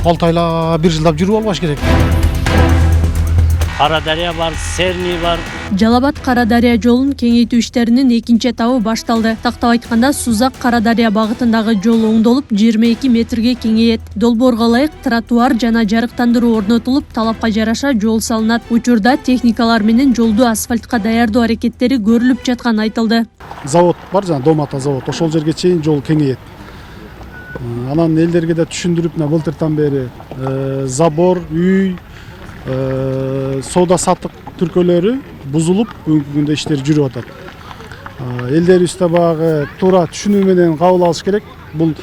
6 айлап 1 жылдап жүрүп албаш керек. Карадария бар, Серни бар. Жалал-Абад Карадария жолун кеңейтүү иштеринин экинчи этабы башталды. Тактап айтканда Сузак Карадария багытындагы жол оңдолуп 22 метрге кеңейет. Долбоорго ылайык тротуар жана жарыктандыруу орнотулуп, талапка жараша жол салынат. Учурда техникалар менен жолду асфальтка даярдоо аракеттери көрүлүп жатканы айтылды. Завод бар, жана Домата завод. Ошол жерге чейин жол кеңейет. Анан элдерге да түшүндүрүп, былтыртан бери забор, үй, соода саттык түркөлөрү бузулуп, бүгүнкү күндө иштер жүрүп атат. Элдерибиз да багы туура түшүнүү менен кабыл алыш керек. Бул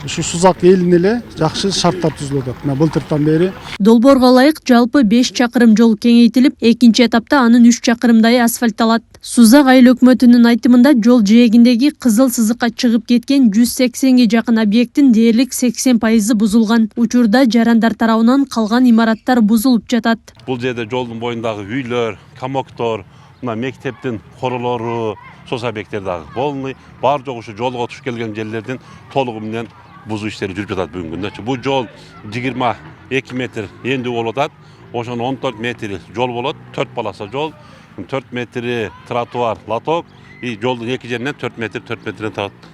ушу Сузак элине эле жакшы шарттар түзүлүп атат. Былтыртан бери Долбоорго ылайык жалпы 5 чакырым жол кеңейтилип, экинчи этапта анын 3 чакырымдайы асфальтталат. Сузак айыл өкмөтүнүн айтымында жол жээгиндеги кызыл сызыкка чыгып кеткен 180ге жакын объекттин дээрлик 80% бузулган. Учурда жарандар тарабынан калган имараттар бузулуп жатат. Бул жерде жолдун боюндагы үйлөр, комоктор, мына мектептин королору, сос объекттер дагы полный, бар жок ушу жолго туш келген жерлердин толугу менен бузуу иштери жүрүп жатат бүгүнкү күндө. Бул жол 22 метр эндүү болуп атат. Ошонун 14 метри жол болот, 4 полоса жол, 4 метри тротуар, лоток, и жолдун эки жеринен 4 метр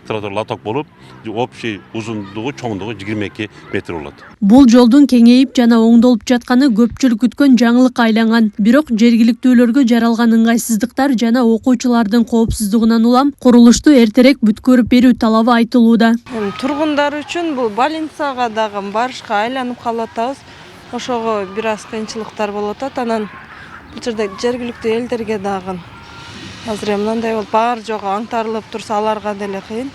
тротуар лоток болуп, общий узундугу, чоңдугу 22 метр болот. Бул жолдун кеңейип жана оңдолуп жатканы көпчүлүк күткөн жаңылыкка айланган. Бирок жергиликтүүлөргө жаралган ыңгайсыздыктар жана окуучулардын коопсуздугунан улам курулушту эртерээк бүткөрүп берүү талабы айтылууда. Тургундар үчүн бул больницага дагы барышка айланып калып атабыз. Ошого бир аз кыйынчылыктар болуп атат. Анан бул жерде жергиликтүү элдерге дагы азыр мындай болуп баары жогу аңтарылып турса аларга деле кыйын.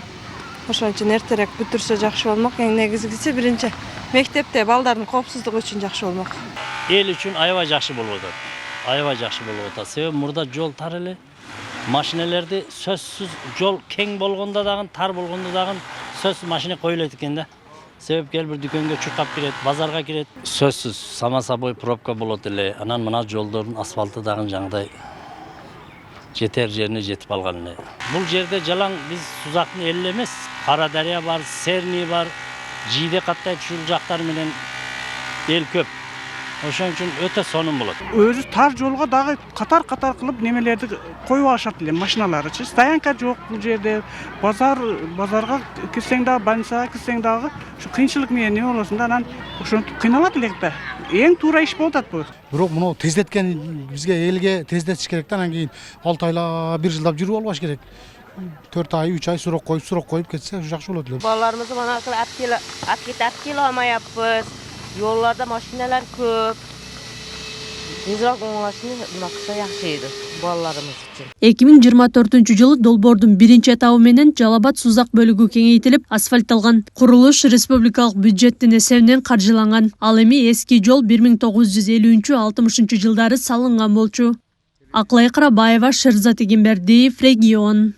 Ошон үчүн эртерээк бүтүрсө жакшы болмок. Эң негизгиси биринчи мектепте балдардын коопсуздугу үчүн жакшы болмок. Эл үчүн аябай жакшы болуп атат. Аябай жакшы болуп атат. Себеби мурда жол тар эле. Машинелерди сөзсүз жол кең болгондо дагы, тар болгондо дагы сөзсүз машина коюлат экен да. Себеп бир дүкөнгө чуркап кирет, базарга кирет. Сөзсүз сама собой пробка болот эле. Анан мына жолдордун асфальты дагы жаңыдай жетер жерине жетип алган эле. Бул жерде жалаң биз Сузактын эли эмес, Карадария бар, Серни бар, Жийде каттай ушул жактар менен эл көп. Ошон үчүн өтө сонун болот. Өзү тар жолго дагы катар кылып немелерди коюп алышат эле машиналарычы. Стоянка жок бул жерде. Базарга кирсең дагы, больницага кирсең дагы ушу кыйынчылык менен неме болосуң да, анан ошентип кыйналат элек да. Эң туура иш болуп атат бул. бирок муну тездеткен бизге элге тездетиш керек да, анан кийин 6 айлап 1 жылдап жүрүп албаш керек. 4 ай, 3 ай сурок коюп кетсе жакшы болот эле. Балаларыбызды мына алып келе алмайаппыз. Yollarda maşineler köp. Tezroq oңлашыны кылса жакшы эди балаларыбыз үчүн. 2024-жылы долбоордун биринчи этабы менен Жалал-Абад Сузак бөлүгү кеңейтилип, асфальтталган. Курулуш республикалык бюджеттин эсебинен каржыланган. Ал эми эски жол 1950-60 жылдары салынган болчу. Аклай Карабаева, Шерзат Эгембердиев, Регион.